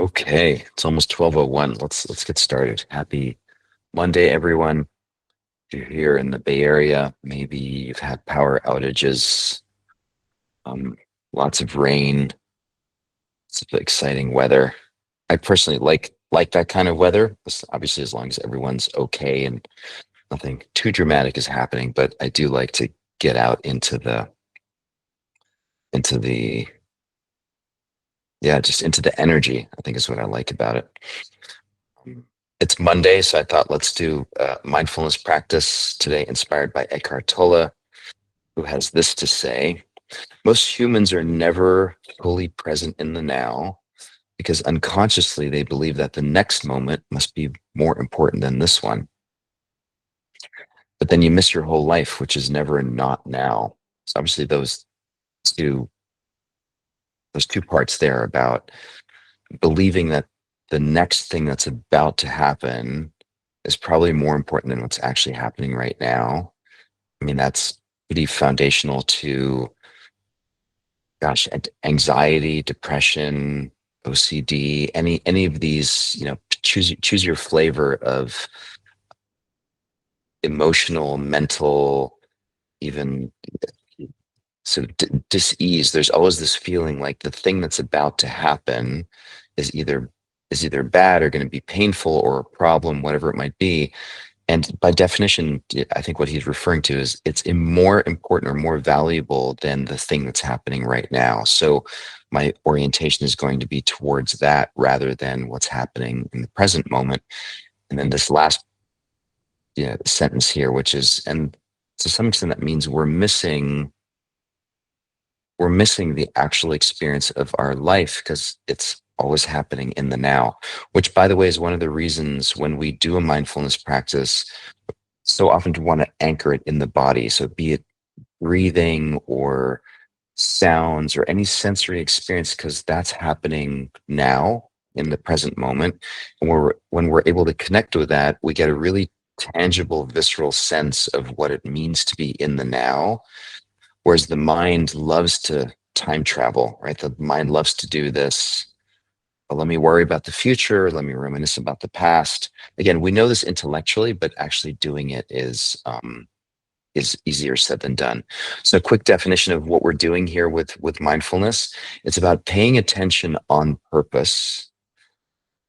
Okay, it's almost 12:01. Let's get started. Happy Monday, everyone. If you're here in the Bay Area, maybe you've had power outages, um, lots of rain, some exciting weather. I personally like that kind of weather, obviously as long as everyone's okay and nothing too dramatic is happening. But I do like to get out into the yeah, just into the energy, I think is what I like about it. It's Monday, so I thought let's do mindfulness practice today, inspired by Eckhart Tolle, who has this to say. Most humans are never fully present in the now because unconsciously they believe that the next moment must be more important than this one. But then you miss your whole life, which is never not now. So obviously two those two parts there about believing that the next thing that's about to happen is probably more important than what's actually happening right now. I mean, that's pretty foundational to, gosh, anxiety, depression, OCD, any of these, choose your flavor of emotional, mental, even sort of dis-ease. There's always this feeling like the thing that's about to happen is either bad or going to be painful or a problem, whatever it might be. And by definition, I think what he's referring to is it's more important or more valuable than the thing that's happening right now. So my orientation is going to be towards that rather than what's happening in the present moment. And then this last sentence here, which is, and to some extent that means we're missing the actual experience of our life because it's always happening in the now, which by the way is one of the reasons when we do a mindfulness practice so often to want to anchor it in the body. So be it breathing or sounds or any sensory experience, because that's happening now in the present moment. And when we're able to connect with that, we get a really tangible, visceral sense of what it means to be in the now. Whereas the mind loves to time travel, right? The mind loves to do this. Well, let me worry about the future. Let me reminisce about the past. Again, we know this intellectually, but actually doing it is easier said than done. So, a quick definition of what we're doing here with mindfulness: it's about paying attention on purpose.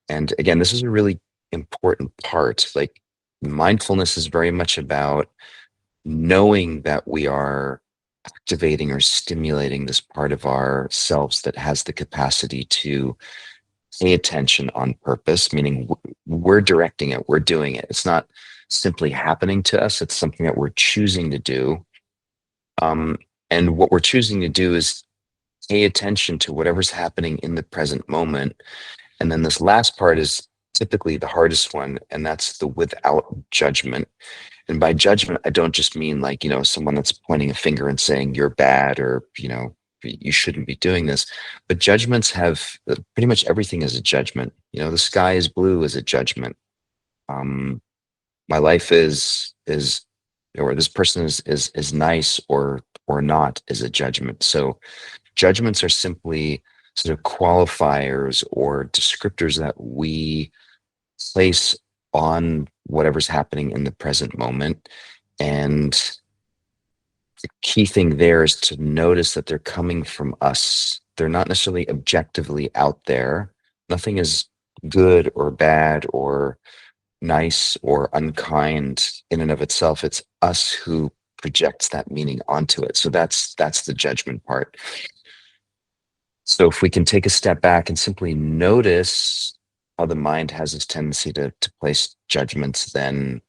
And again, this is a really important part. Like mindfulness is very much about knowing that we are activating or stimulating this part of ourselves that has the capacity to pay attention on purpose, meaning we're directing it, we're doing it. It's not simply happening to us, it's something that we're choosing to do. Um, and what we're choosing to do is pay attention to whatever's happening in the present moment. And then this last part is typically the hardest one, and that's the without judgment. And by judgment, I don't just mean like, someone that's pointing a finger and saying you're bad or, you shouldn't be doing this. But judgments have pretty much everything is a judgment. The sky is blue is a judgment. Um, my life is or this person is nice or not is a judgment. So judgments are simply sort of qualifiers or descriptors that we place on whatever's happening in the present moment. And the key thing there is to notice that they're coming from us. They're not necessarily objectively out there. Nothing is good or bad or nice or unkind in and of itself. It's us who projects that meaning onto it. So that's the judgment part. So if we can take a step back and simply notice how the mind has this tendency to place judgments, then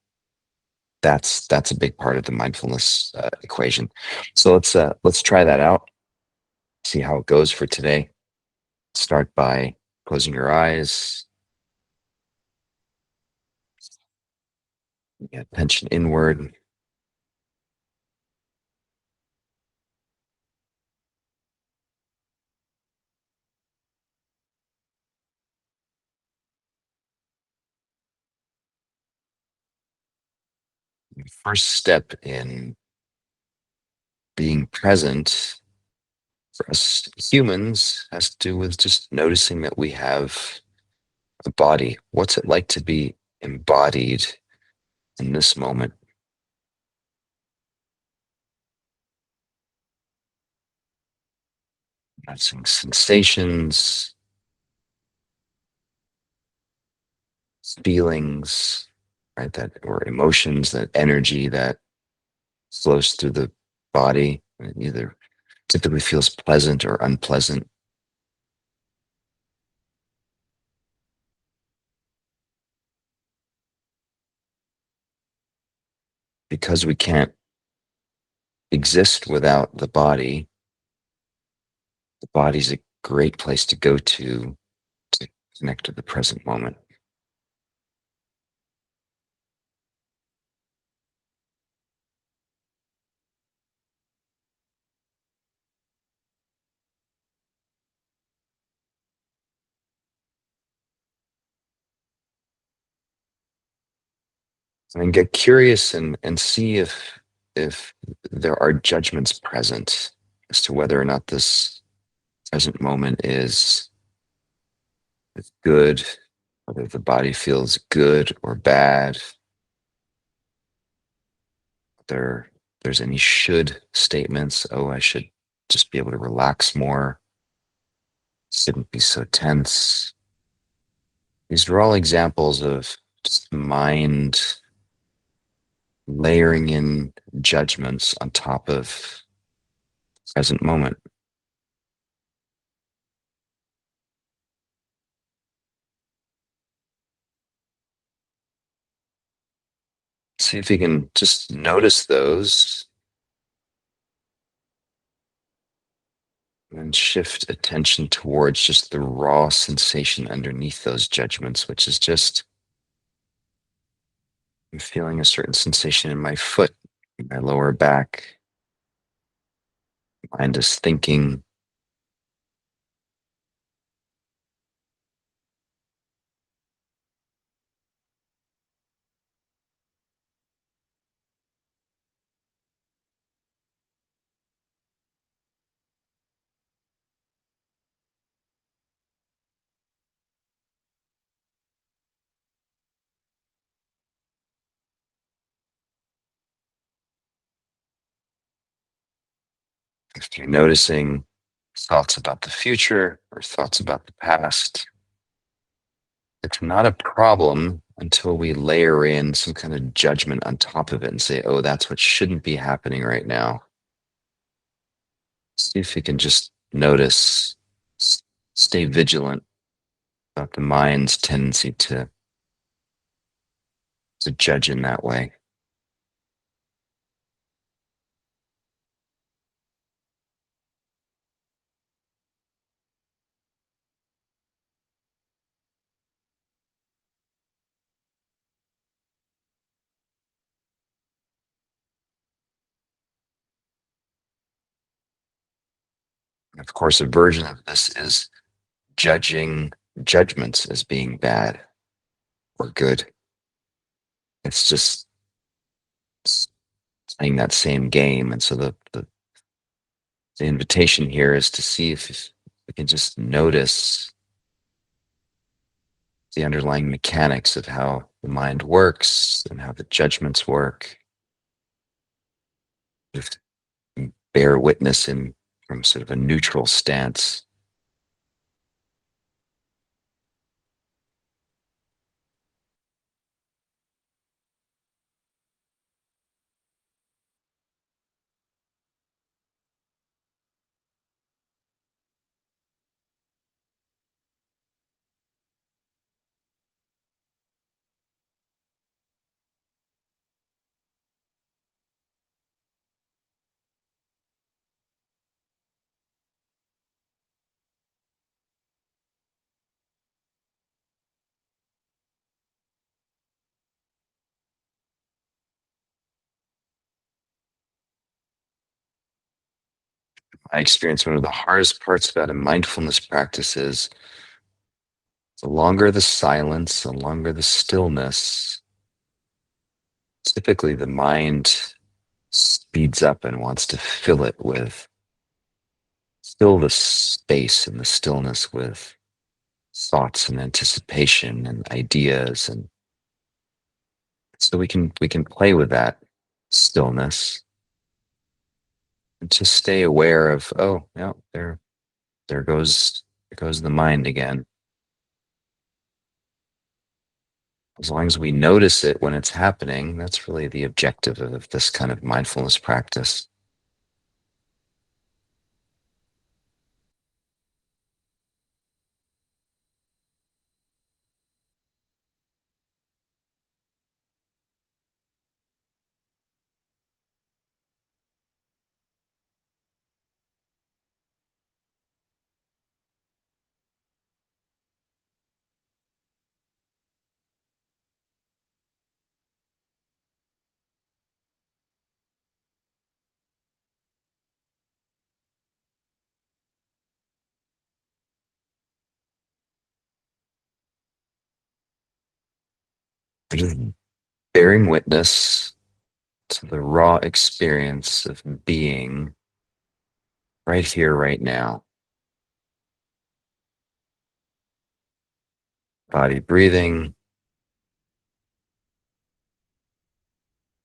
that's a big part of the mindfulness equation. So let's try that out, see how it goes for today. Start by closing your eyes, get attention inward. The first step in being present for us humans has to do with just noticing that we have The body, what's it like to be embodied in this moment? Noticing sensations, feelings, right? That or emotions, that energy that flows through the body. It either typically feels pleasant or unpleasant. Because we can't exist without the body's a great place to go to connect to the present moment. And get curious and see if there are judgments present as to whether or not this present moment is good, whether the body feels good or bad, whether there's any should statements. Oh, I should just be able to relax more, shouldn't be so tense. These are all examples of just mind layering in judgments on top of present moment. See if you can just notice those and shift attention towards just the raw sensation underneath those judgments, which is just I'm feeling a certain sensation in my foot, in my lower back. Mind is thinking. If you're noticing thoughts about the future or thoughts about the past, it's not a problem until we layer in some kind of judgment on top of it and say, oh, that's what shouldn't be happening right now. See if you can just notice, stay vigilant about the mind's tendency to judge in that way. Of course, a version of this is judging judgments as being bad or good. It's just playing that same game. And so the invitation here is to see if we can just notice the underlying mechanics of how the mind works and how the judgments work. Just bear witness in from sort of a neutral stance. I experience one of the hardest parts about a mindfulness practice is the longer the silence, the longer the stillness, typically the mind speeds up and wants to fill the space and the stillness with thoughts and anticipation and ideas, and so we can play with that stillness and just stay aware of, oh yeah, there goes the mind again. As long as we notice it when it's happening, that's really the objective of this kind of mindfulness practice. Just bearing witness to the raw experience of being right here, right now. Body breathing,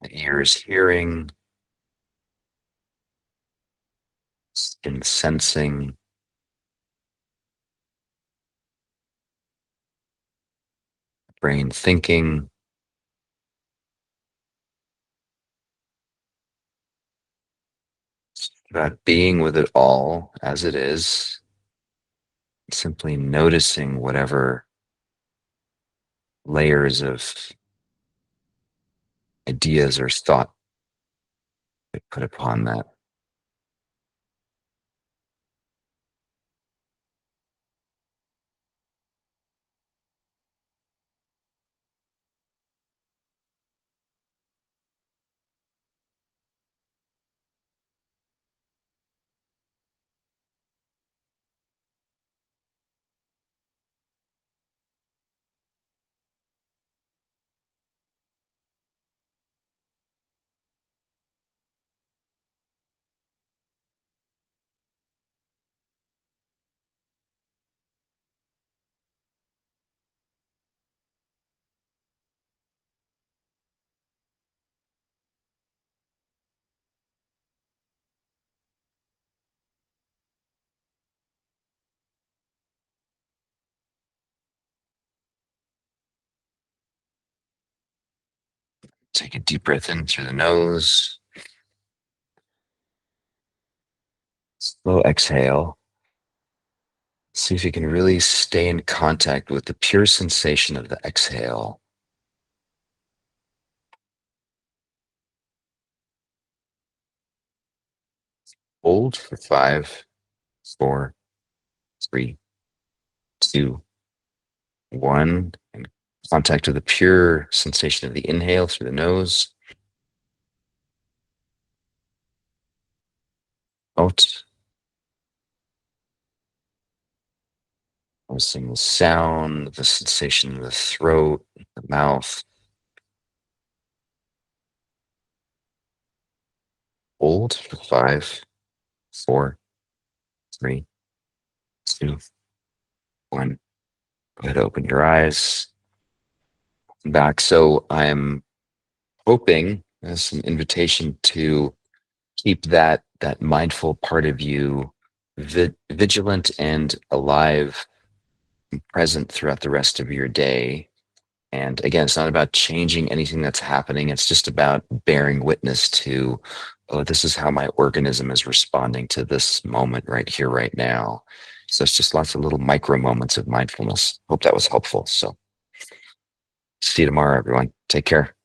the ears hearing, skin sensing, brain thinking. It's about being with it all as it is, simply noticing whatever layers of ideas or thought we put upon that. Take a deep breath in through the nose, slow exhale. See if you can really stay in contact with the pure sensation of the exhale. Hold for 5, 4, 3, 2, 1. And contact with the pure sensation of the inhale through the nose. Out. Noticing the sound, the sensation in the throat, the mouth. Hold for 5, 4, 3, 2, 1. Go ahead, open your eyes. Back. So I'm hoping as an invitation to keep that mindful part of you vigilant and alive, and present throughout the rest of your day. And again, it's not about changing anything that's happening. It's just about bearing witness to, oh, this is how my organism is responding to this moment right here, right now. So it's just lots of little micro moments of mindfulness. Hope that was helpful. So see you tomorrow, everyone. Take care.